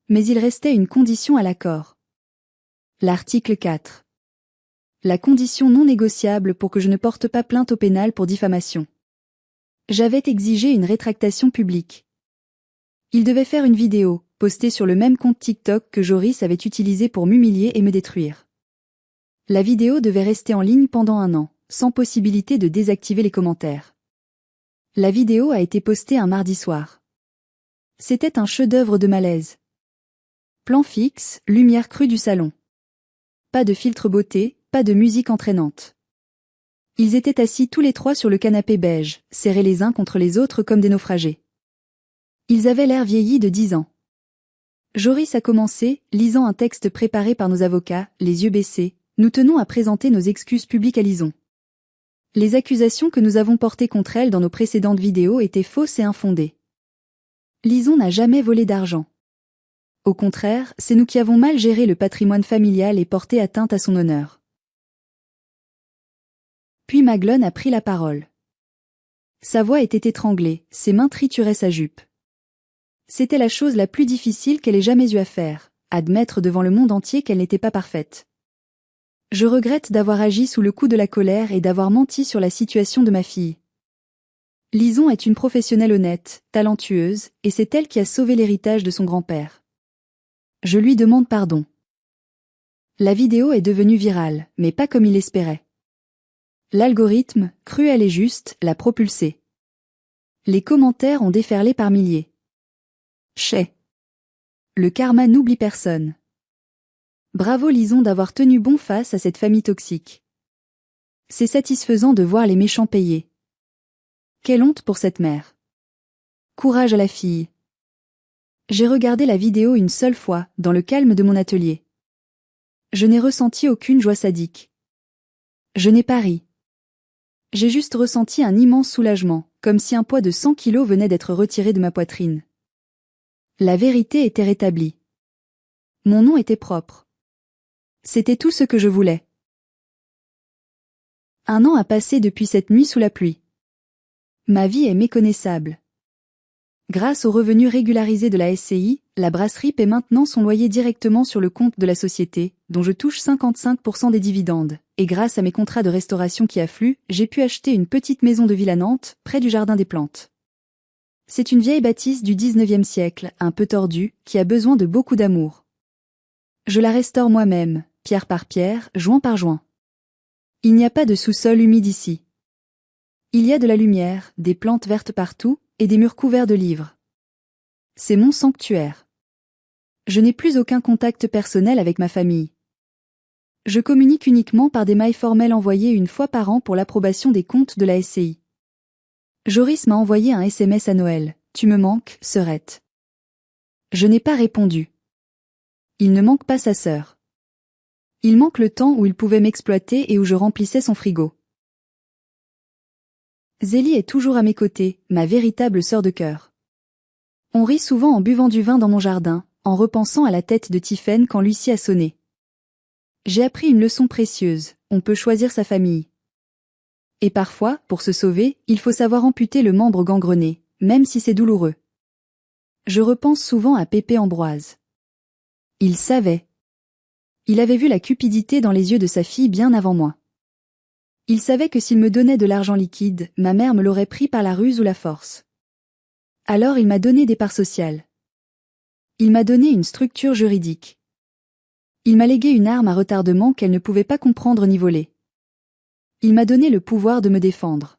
Mais il restait une condition à l'accord. L'article 4. La condition non négociable pour que je ne porte pas plainte au pénal pour diffamation. J'avais exigé une rétractation publique. Il devait faire une vidéo, postée sur le même compte TikTok que Joris avait utilisé pour m'humilier et me détruire. La vidéo devait rester en ligne pendant 1 an, sans possibilité de désactiver les commentaires. La vidéo a été postée un mardi soir. C'était un chef-d'œuvre de malaise. Plan fixe, lumière crue du salon. Pas de filtre beauté, pas de musique entraînante. Ils étaient assis tous les 3 sur le canapé beige, serrés les uns contre les autres comme des naufragés. Ils avaient l'air vieillis de 10 ans. Joris a commencé, lisant un texte préparé par nos avocats, les yeux baissés, nous tenons à présenter nos excuses publiques à Lison. Les accusations que nous avons portées contre elle dans nos précédentes vidéos étaient fausses et infondées. Lison n'a jamais volé d'argent. Au contraire, c'est nous qui avons mal géré le patrimoine familial et porté atteinte à son honneur. Puis Maglone a pris la parole. Sa voix était étranglée, ses mains trituraient sa jupe. C'était la chose la plus difficile qu'elle ait jamais eu à faire, admettre devant le monde entier qu'elle n'était pas parfaite. Je regrette d'avoir agi sous le coup de la colère et d'avoir menti sur la situation de ma fille. Lison est une professionnelle honnête, talentueuse, et c'est elle qui a sauvé l'héritage de son grand-père. Je lui demande pardon. La vidéo est devenue virale, mais pas comme il l'espérait. L'algorithme, cruel et juste, l'a propulsée. Les commentaires ont déferlé par milliers. Chais. Le karma n'oublie personne. Bravo Lison d'avoir tenu bon face à cette famille toxique. C'est satisfaisant de voir les méchants payer. Quelle honte pour cette mère. Courage à la fille. J'ai regardé la vidéo une seule fois, dans le calme de mon atelier. Je n'ai ressenti aucune joie sadique. Je n'ai pas ri. J'ai juste ressenti un immense soulagement, comme si un poids de 100 kilos venait d'être retiré de ma poitrine. La vérité était rétablie. Mon nom était propre. C'était tout ce que je voulais. 1 an a passé depuis cette nuit sous la pluie. Ma vie est méconnaissable. Grâce aux revenus régularisés de la SCI, la brasserie paie maintenant son loyer directement sur le compte de la société, dont je touche 55% des dividendes, et grâce à mes contrats de restauration qui affluent, j'ai pu acheter une petite maison de ville à Nantes, près du Jardin des Plantes. C'est une vieille bâtisse du 19e siècle, un peu tordue, qui a besoin de beaucoup d'amour. Je la restaure moi-même, pierre par pierre, joint par joint. Il n'y a pas de sous-sol humide ici. Il y a de la lumière, des plantes vertes partout, et des murs couverts de livres. C'est mon sanctuaire. Je n'ai plus aucun contact personnel avec ma famille. Je communique uniquement par des mails formels envoyés 1 fois par an pour l'approbation des comptes de la SCI. Joris m'a envoyé un SMS à Noël. Tu me manques, Serette. Je n'ai pas répondu. Il ne manque pas sa sœur. Il manque le temps où il pouvait m'exploiter et où je remplissais son frigo. Zélie est toujours à mes côtés, ma véritable sœur de cœur. On rit souvent en buvant du vin dans mon jardin, en repensant à la tête de Tiphaine quand Lucie a sonné. J'ai appris une leçon précieuse, on peut choisir sa famille. Et parfois, pour se sauver, il faut savoir amputer le membre gangrené, même si c'est douloureux. Je repense souvent à Pépé Ambroise. Il savait. Il avait vu la cupidité dans les yeux de sa fille bien avant moi. Il savait que s'il me donnait de l'argent liquide, ma mère me l'aurait pris par la ruse ou la force. Alors il m'a donné des parts sociales. Il m'a donné une structure juridique. Il m'a légué une arme à retardement qu'elle ne pouvait pas comprendre ni voler. Il m'a donné le pouvoir de me défendre.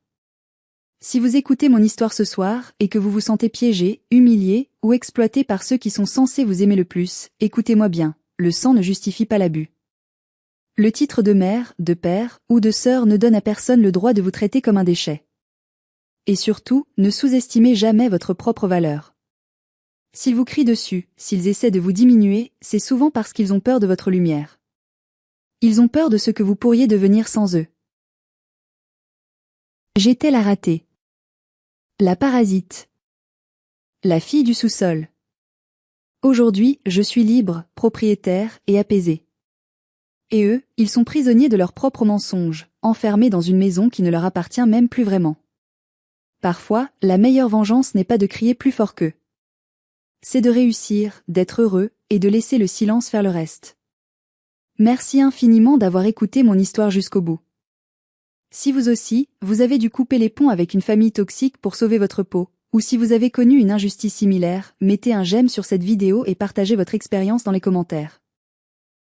Si vous écoutez mon histoire ce soir et que vous vous sentez piégé, humilié ou exploité par ceux qui sont censés vous aimer le plus, écoutez-moi bien, le sang ne justifie pas l'abus. Le titre de mère, de père ou de sœur ne donne à personne le droit de vous traiter comme un déchet. Et surtout, ne sous-estimez jamais votre propre valeur. S'ils vous crient dessus, s'ils essaient de vous diminuer, c'est souvent parce qu'ils ont peur de votre lumière. Ils ont peur de ce que vous pourriez devenir sans eux. J'étais la ratée. La parasite. La fille du sous-sol. Aujourd'hui, je suis libre, propriétaire et apaisée. Et eux, ils sont prisonniers de leurs propres mensonges, enfermés dans une maison qui ne leur appartient même plus vraiment. Parfois, la meilleure vengeance n'est pas de crier plus fort qu'eux. C'est de réussir, d'être heureux, et de laisser le silence faire le reste. Merci infiniment d'avoir écouté mon histoire jusqu'au bout. Si vous aussi, vous avez dû couper les ponts avec une famille toxique pour sauver votre peau, ou si vous avez connu une injustice similaire, mettez un j'aime sur cette vidéo et partagez votre expérience dans les commentaires.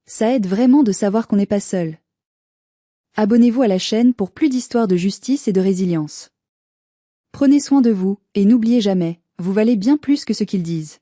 Ça aide vraiment de savoir qu'on n'est pas seul. Abonnez-vous à la chaîne pour plus d'histoires de justice et de résilience. Prenez soin de vous, et n'oubliez jamais, vous valez bien plus que ce qu'ils disent.